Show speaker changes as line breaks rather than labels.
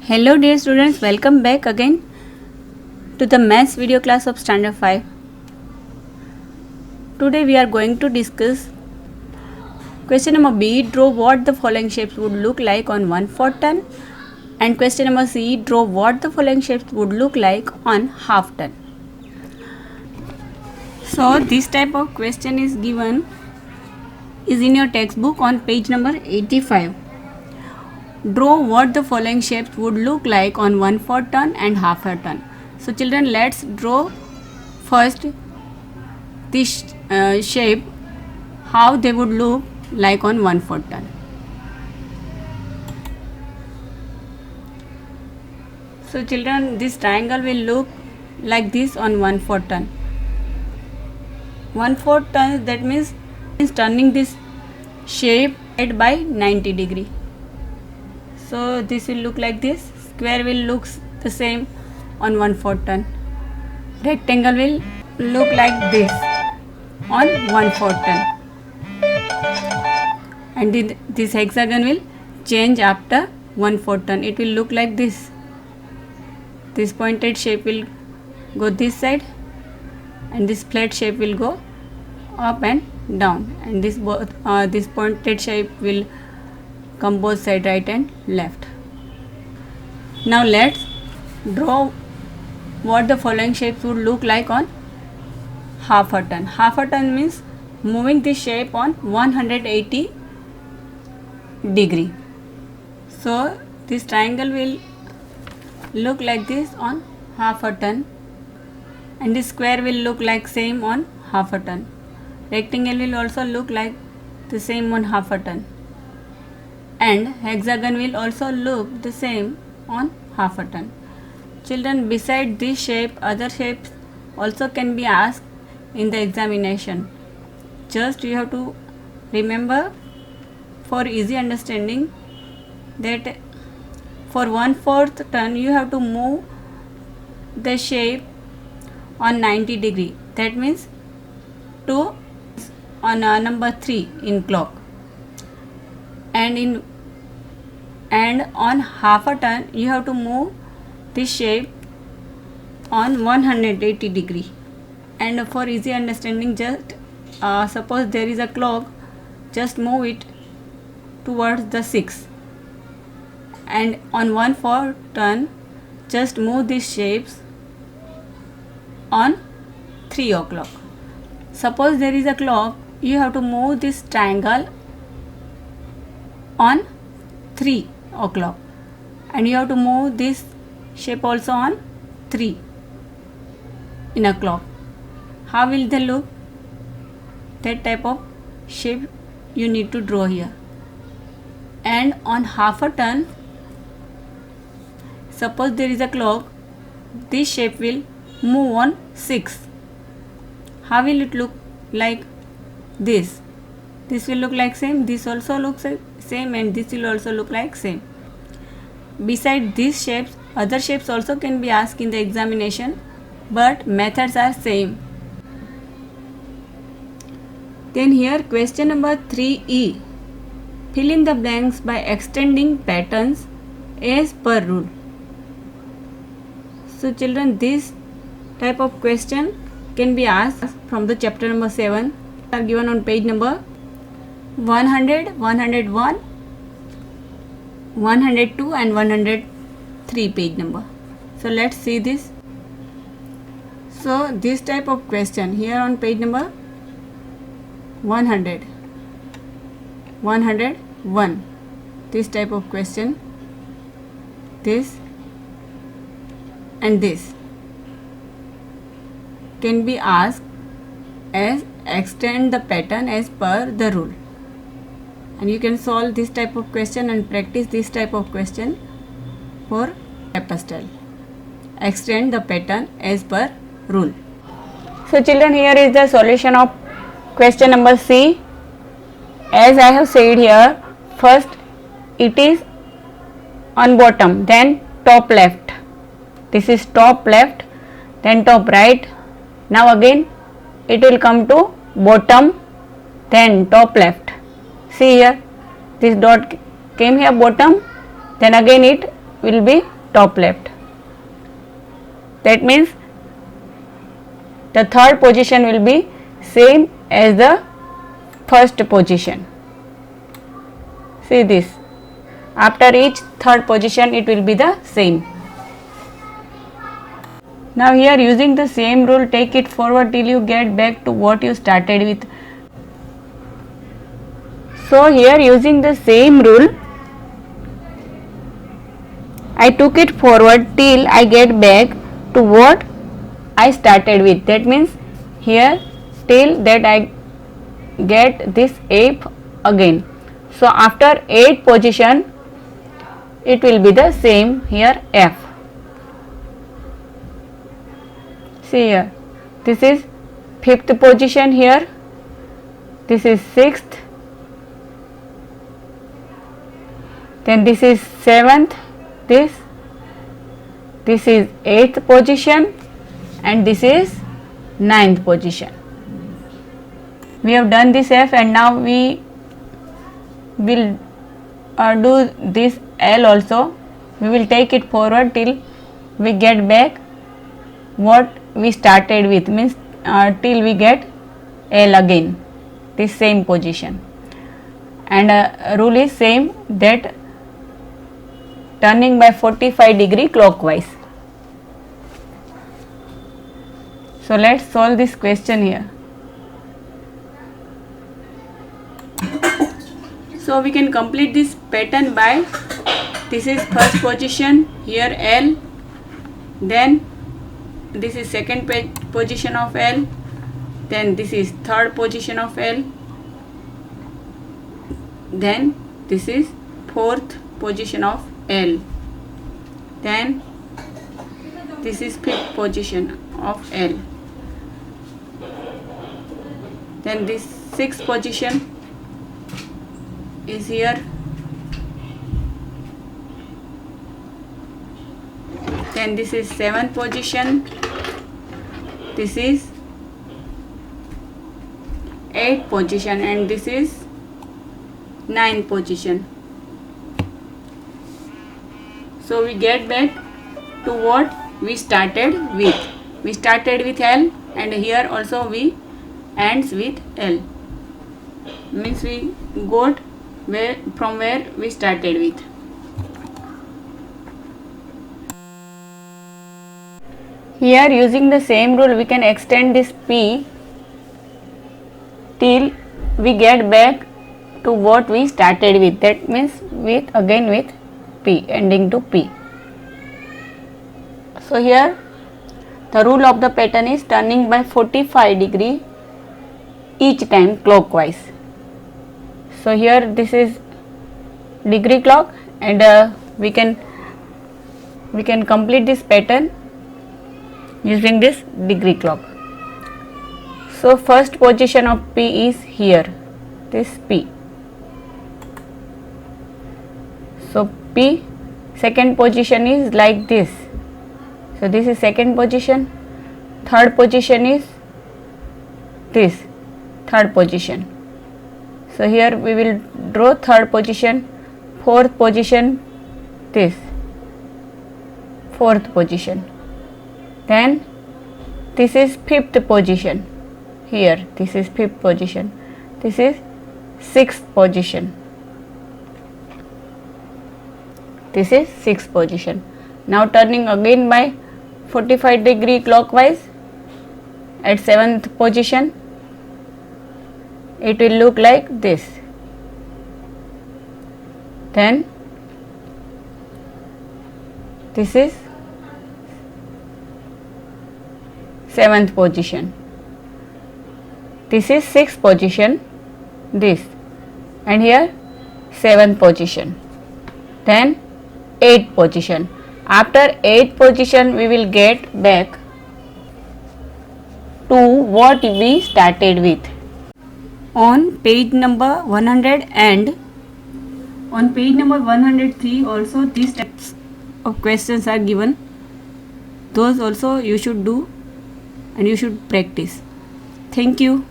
Hello dear students, welcome back again to the maths video class of standard 5. Today we are going to discuss question number B, draw what the following shapes would look like on 1/4 ton, and question number C, draw what the following shapes would look like on half ton. So this type of question is in your textbook on page number 85. Draw what the following shapes would look like on 1/4 ton and half a ton. So children, let's draw first this shape, how they would look like on 1/4 ton. So children, this triangle will look like this on 1/4 ton. 1/4 ton, that means turning this shape by 90 degree. So this will look like this. Square will look the same on 1/4 ton. Rectangle will look like this on 1/4 ton. And this hexagon will change after 1/4 ton. It will look like this. This pointed shape will go this side, and this flat shape will go up and down. And this pointed shape will come both side, right and left. Now let's draw what the following shapes would look like on half a ton. Half a ton means moving this shape on 180 degree. So this triangle will look like this on half a ton, and this square will look like same on half a ton. Rectangle will also look like the same on half a ton, and hexagon will also look the same on half a ton. Children, beside this shape, other shapes also can be asked in the examination. Just you have to remember for easy understanding that for 1/4 ton you have to move the shape on 90 degree. That means 2 on number 3 in clock. And on half a ton you have to move this shape on 180 degree. And for easy understanding, just suppose there is a clock, just move it towards the 6, and on 1/4 ton just move these shapes on 3 o'clock. Suppose there is a clock, you have to move this triangle on 3 o'clock, and you have to move this shape also on 3 in a clock. How will they look? That type of shape you need to draw here. And on half a ton, suppose there is a clock, this shape will move on 6. How will it look like? This will look like same, this also looks same, and this will also look like same. Beside these shapes, other shapes also can be asked in the examination, but methods are same. Then here question number 3E, fill in the blanks by extending patterns as per rule. So children, this type of question can be asked from the chapter number 7, are given on page number 100, 101, 102 and 103 page number. So let's see this. So this type of question here on page number 100, 101, this type of question, this and this can be asked as extend the pattern as per the rule. And you can solve this type of question and practice this type of question for paper style. Extend the pattern as per rule. So children, here is the solution of question number C. As I have said here, first it is on bottom, then top left. This is top left, then top right. Now again it will come to bottom, then top left. See here, this dot came here bottom, then again it will be top left. That means the third position will be same as the first position. See this, after each third position it will be the same. Now here, using the same rule, take it forward till you get back to what you started with. So here, using the same rule, I took it forward till I get back to what I started with. That means here till that I get this 8th again. So after 8th position it will be the same here F. See here, this is 5th position here, this is 6th, then this is 7th, this is 8th position, and this is 9th position. We have done this F, and now we will do this L also. We will take it forward till we get back what we started with, means till we get L again, this same position. And rule is same, that turning by 45° clockwise. So let's solve this question here. So we can complete this pattern by, this is first position, here L, then this is second position of L, then this is third position of L, then this is fourth position of L, then this is 5th position of L, then this 6th position is here, then this is 7th position, this is 8th position, and this is 9th position. So we get back to what we started with. We started with L, and here also we ends with L, means we got from where we started with. Here, using the same rule, we can extend this P till we get back to what we started with. That means with again with P, ending to P. So here the rule of the pattern is turning by 45° each time clockwise. So here this is degree clock, and we can complete this pattern using this degree clock. So first position of P is here, this P. So P, second position is like this. So this is second position, third position is this, third position. So here we will draw third position, fourth position, this, fourth position. Then this is 5th position, here this is 5th position, this is 6th position, this is 6th position. Now turning again by 45° clockwise at 7th position, it will look like this. Then this is 7th position, this is 6th position, this, and here 7th position, then 8th position. After 8th position we will get back to what we started with. On page number 100 and on page number 103 also these types of questions are given. Those also you should do and you should practice. Thank you.